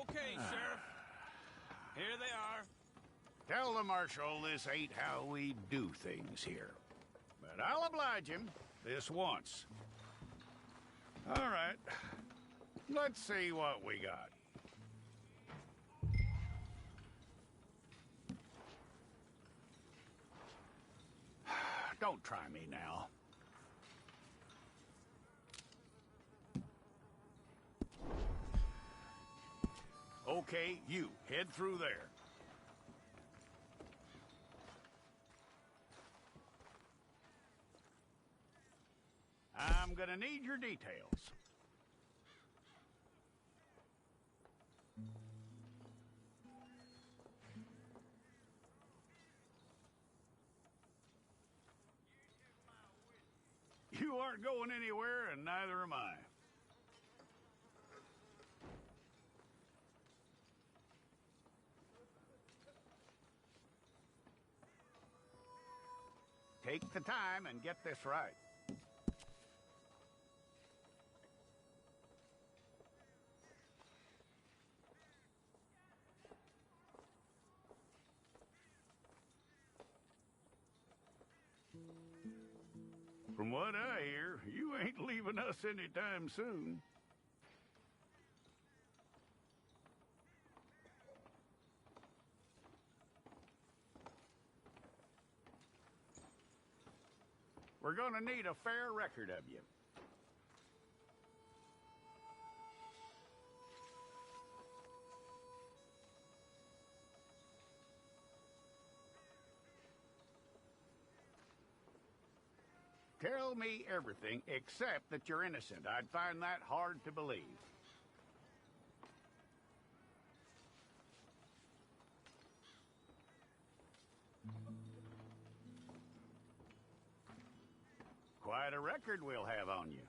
Okay, Sheriff. Here they are. Tell the Marshal this ain't how we do things here. But I'll oblige him this once. All right. Let's see what we got. Don't try me now. Okay, you, head through there. I'm gonna need your details. You aren't going anywhere, and neither am I. Take the time and get this right. From what I hear, you ain't leaving us anytime soon. We're gonna need a fair record of you. Tell me everything except that you're innocent. I'd find that hard to believe. Quite a record we'll have on you.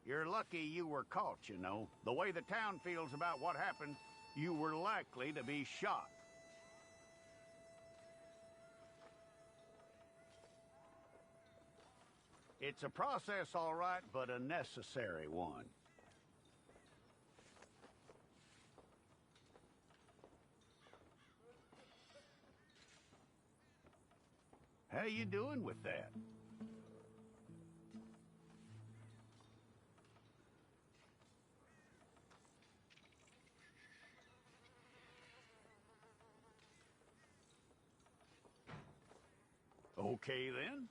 You're lucky you were caught, you know. The way the town feels about what happened, you were likely to be shot. It's a process, all right, but a necessary one. How you doing with that? Okay, then.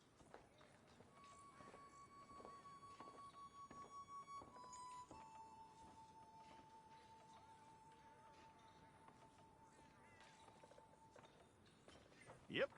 Yep.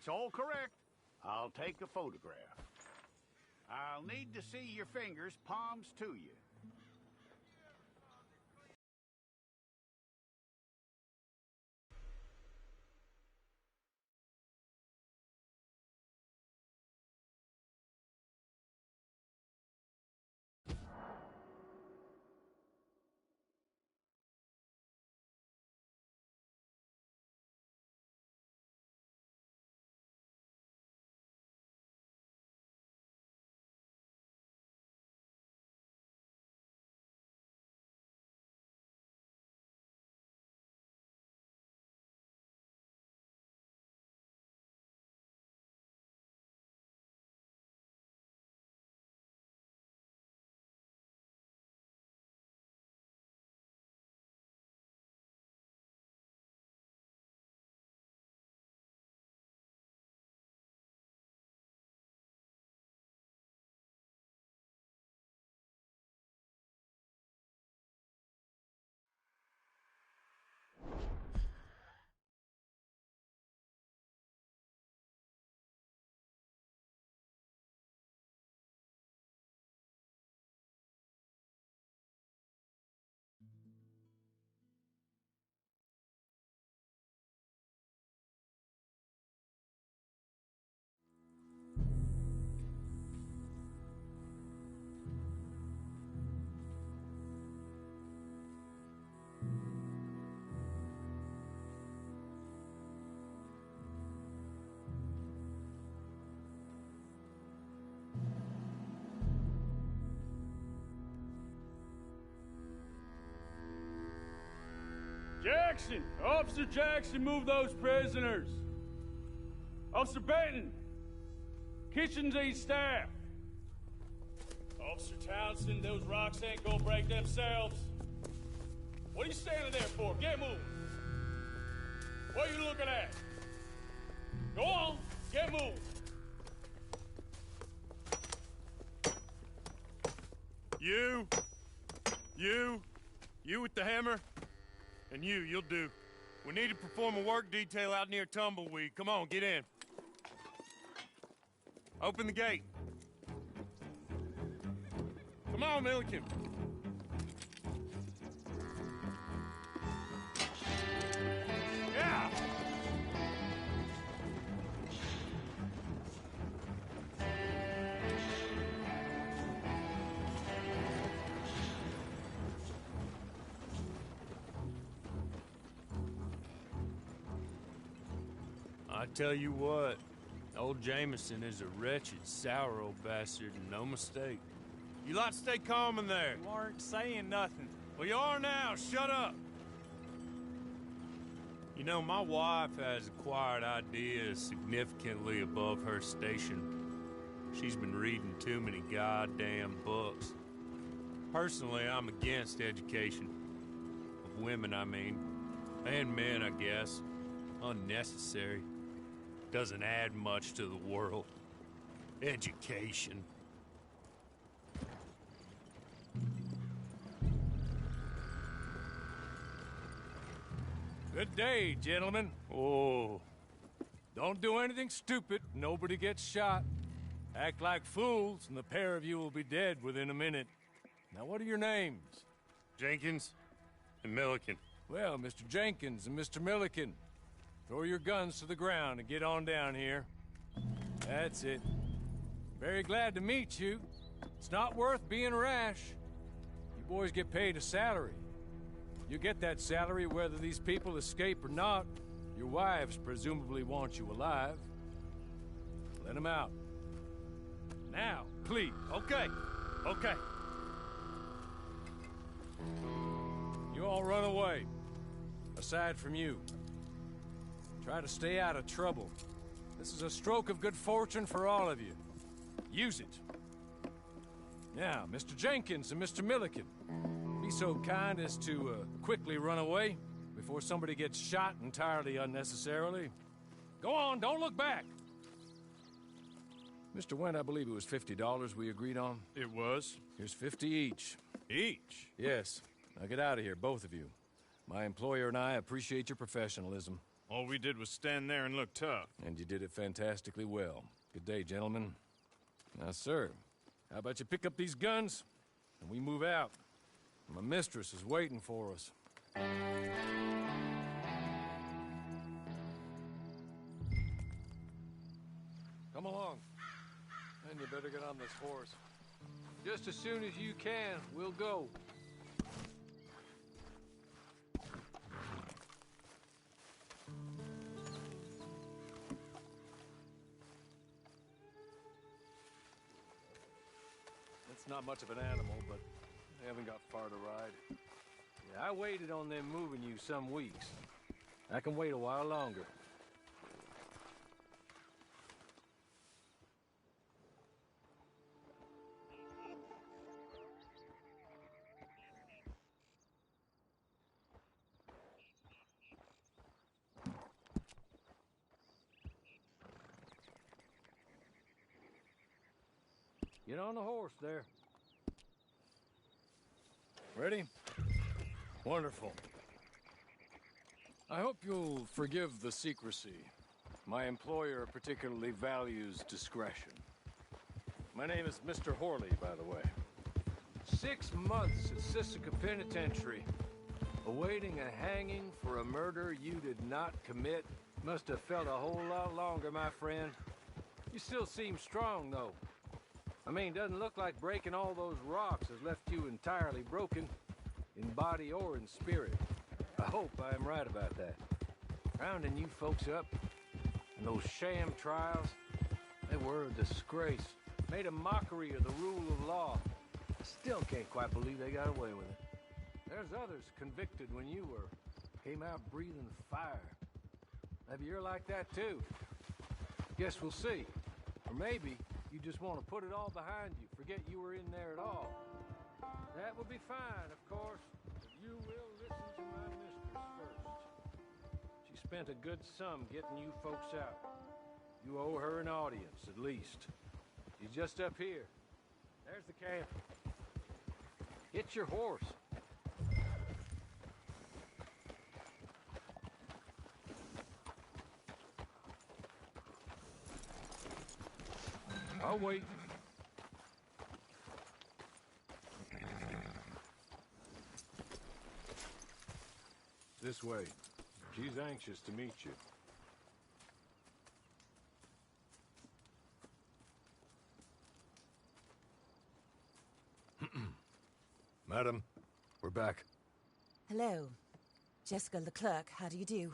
all correct. I'll take a photograph. I'll need to see your fingers, palms to you. Jackson! Officer Jackson, move those prisoners! Officer Benton! Kitchens East staff! Officer Townsend, those rocks ain't gonna break themselves. What are you standing there for? Get moving! What are you looking at? Go on, get moving! You with the hammer? And you'll do. We need to perform a work detail out near Tumbleweed. Come on, get in. Open the gate. Come on, Milliken. Yeah! I tell you what, old Jameson is a wretched, sour old bastard, and no mistake. You lot stay calm in there. You aren't saying nothing. Well, you are now. Shut up. You know, my wife has acquired ideas significantly above her station. She's been reading too many goddamn books. Personally, I'm against education. Of women, I mean. And men, I guess. Unnecessary. Doesn't add much to the world. Education. Good day, gentlemen. Oh. Don't do anything stupid. Nobody gets shot. Act like fools, and the pair of you will be dead within a minute. Now, what are your names? Jenkins and Milliken. Well, Mr. Jenkins and Mr. Milliken, throw your guns to the ground and get on down here. That's it. Very glad to meet you. It's not worth being rash. You boys get paid a salary. You get that salary whether these people escape or not. Your wives presumably want you alive. Let them out. Now, please. Okay. You all run away. Aside from you. Try to stay out of trouble. This is a stroke of good fortune for all of you. Use it. Now, Mr. Jenkins and Mr. Milliken, be so kind as to quickly run away before somebody gets shot entirely unnecessarily. Go on, don't look back. Mr. Wendt, I believe it was $50 we agreed on. It was. Here's 50 each. Each? Yes. Now get out of here, both of you. My employer and I appreciate your professionalism. All we did was stand there and look tough. And you did it fantastically well. Good day, gentlemen. Now, sir, how about you pick up these guns and we move out? My mistress is waiting for us. Come along. And you better get on this horse. Just as soon as you can, we'll go. It's not much of an animal, but they haven't got far to ride. Yeah, I waited on them moving you some weeks. I can wait a while longer. Get on the horse there. Ready? Wonderful. I hope you'll forgive the secrecy. My employer particularly values discretion. My name is Mr. Horley, by the way. 6 months at Sisika Penitentiary, awaiting a hanging for a murder you did not commit. Must have felt a whole lot longer, my friend. You still seem strong, though. I mean, doesn't look like breaking all those rocks has left you entirely broken, in body or in spirit. I hope I am right about that. Rounding you folks up, and those sham trials, they were a disgrace. Made a mockery of the rule of law. I still can't quite believe they got away with it. There's others convicted when you were. Came out breathing fire. Maybe you're like that too. Guess we'll see. Or maybe you just want to put it all behind you, forget you were in there at all. That would be fine, of course, but you will listen to my mistress first. She spent a good sum getting you folks out. You owe her an audience, at least. She's just up here. There's the camp. Get your horse. I'll wait. This way. She's anxious to meet you. Madam, we're back. Hello. Jessica Leclerc, how do you do?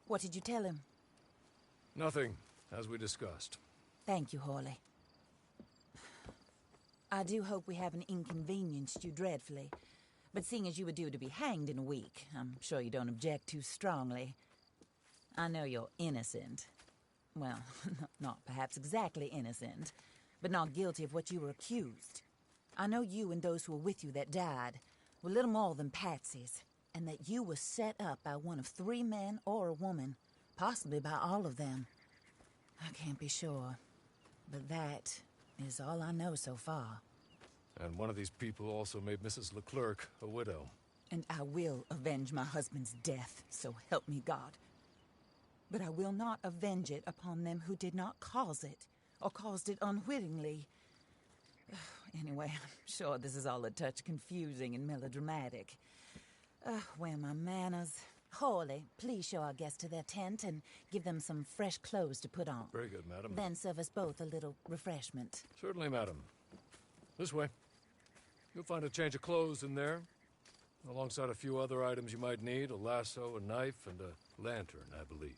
What did you tell him? Nothing, as we discussed. Thank you, Horley. I do hope we haven't inconvenienced you dreadfully. But seeing as you were due to be hanged in a week, I'm sure you don't object too strongly. I know you're innocent. Well, not perhaps exactly innocent, but not guilty of what you were accused. I know you and those who were with you that died were little more than patsies, and that you were set up by one of 3 men or a woman, possibly by all of them. I can't be sure, but that is all I know so far. And one of these people also made Mrs. Leclerc a widow. And I will avenge my husband's death, so help me God. But I will not avenge it upon them who did not cause it, or caused it unwittingly. Anyway, I'm sure this is all a touch confusing and melodramatic. Where are my manners? Horley, please show our guests to their tent and give them some fresh clothes to put on. Very good, madam. Then serve us both a little refreshment. Certainly, madam. This way. You'll find a change of clothes in there, alongside a few other items you might need, a lasso, a knife, and a lantern, I believe.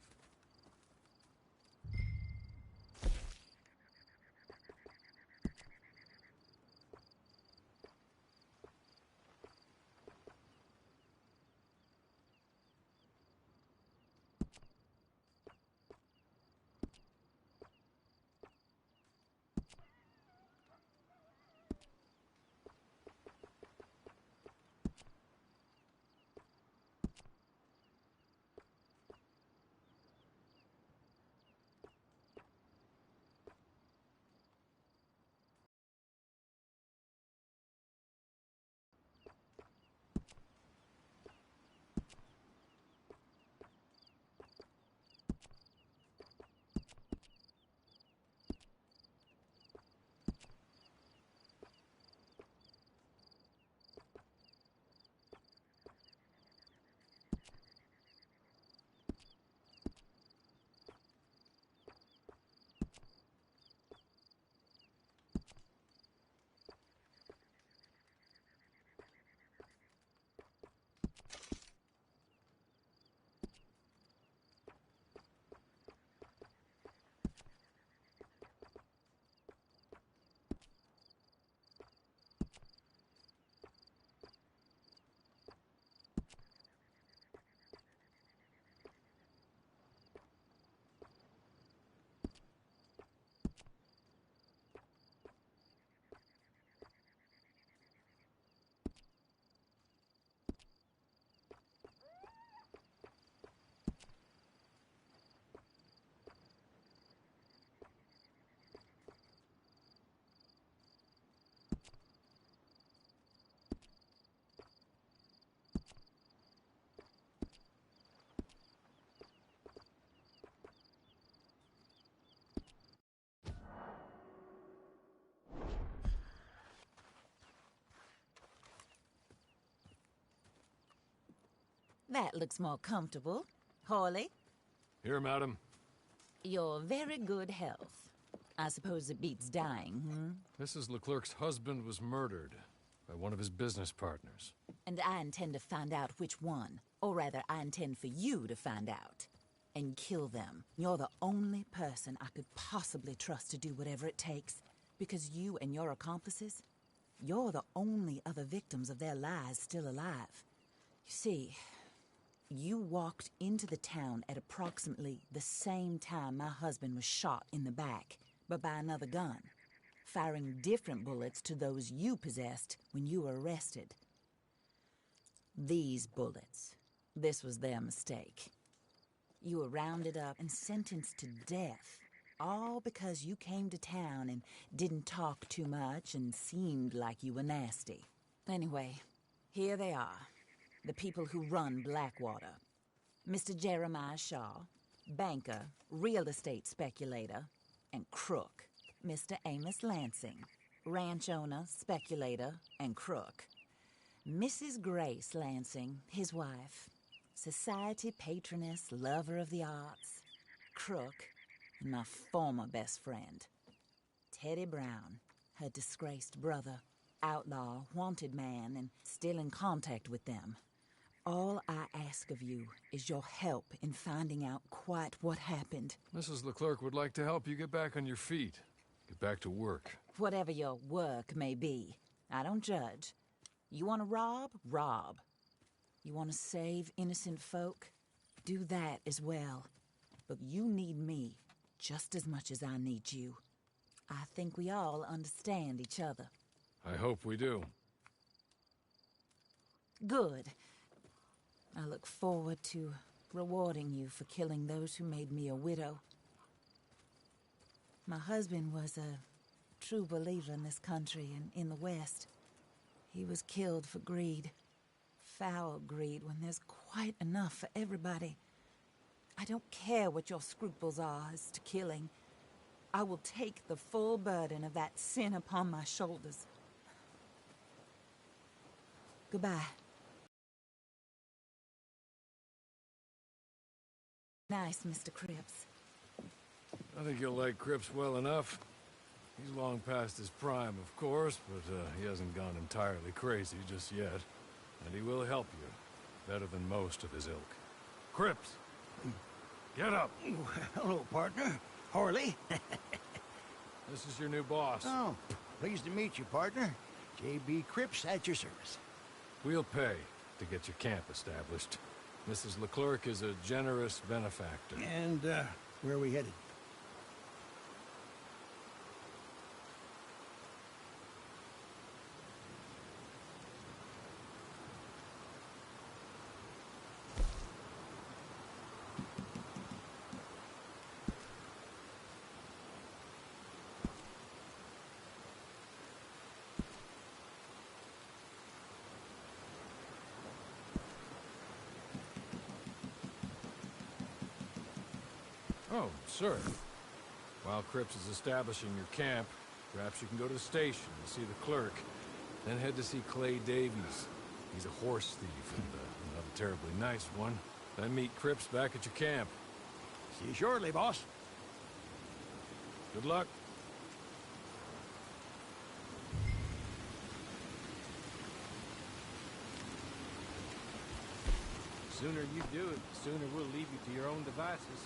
That looks more comfortable. Hawley, Here, madam. your very good health. I suppose it beats dying, Mrs. Leclerc's husband was murdered by one of his business partners. And I intend to find out which one. Or rather, I intend for you to find out. And kill them. You're the only person I could possibly trust to do whatever it takes. Because you and your accomplices, you're the only other victims of their lies still alive. You see, you walked into the town at approximately the same time my husband was shot in the back, but by another gun, firing different bullets to those you possessed when you were arrested. These bullets, this was their mistake. You were rounded up and sentenced to death, all because you came to town and didn't talk too much and seemed like you were nasty. Anyway, here they are, the people who run Blackwater. Mr. Jeremiah Shaw, banker, real estate speculator, and crook. Mr. Amos Lansing, ranch owner, speculator, and crook. Mrs. Grace Lansing, his wife, society patroness, lover of the arts, crook, and my former best friend. Teddy Brown, her disgraced brother, outlaw, wanted man, and still in contact with them. All I ask of you is your help in finding out quite what happened. Mrs. Leclerc would like to help you get back on your feet. Get back to work. Whatever your work may be, I don't judge. You want to rob? Rob. You want to save innocent folk? Do that as well. But you need me just as much as I need you. I think we all understand each other. I hope we do. Good. I look forward to rewarding you for killing those who made me a widow. My husband was a true believer in this country and in the West. He was killed for greed. Foul greed when there's quite enough for everybody. I don't care what your scruples are as to killing. I will take the full burden of that sin upon my shoulders. Goodbye. Nice, Mr. Cripps. I think you'll like Cripps well enough. He's long past his prime, of course, but he hasn't gone entirely crazy just yet. And he will help you, better than most of his ilk. Cripps! Get up! Hello, partner. Harley. This is your new boss. Oh, pleased to meet you, partner. J.B. Cripps at your service. We'll pay to get your camp established. Mrs. Leclerc is a generous benefactor. And, where are we headed? Oh, sir. While Cripps is establishing your camp, perhaps you can go to the station and see the clerk. Then head to see Clay Davies. He's a horse thief, and not a terribly nice one. Then meet Cripps back at your camp. See you shortly, boss. Good luck. The sooner you do it, the sooner we'll leave you to your own devices.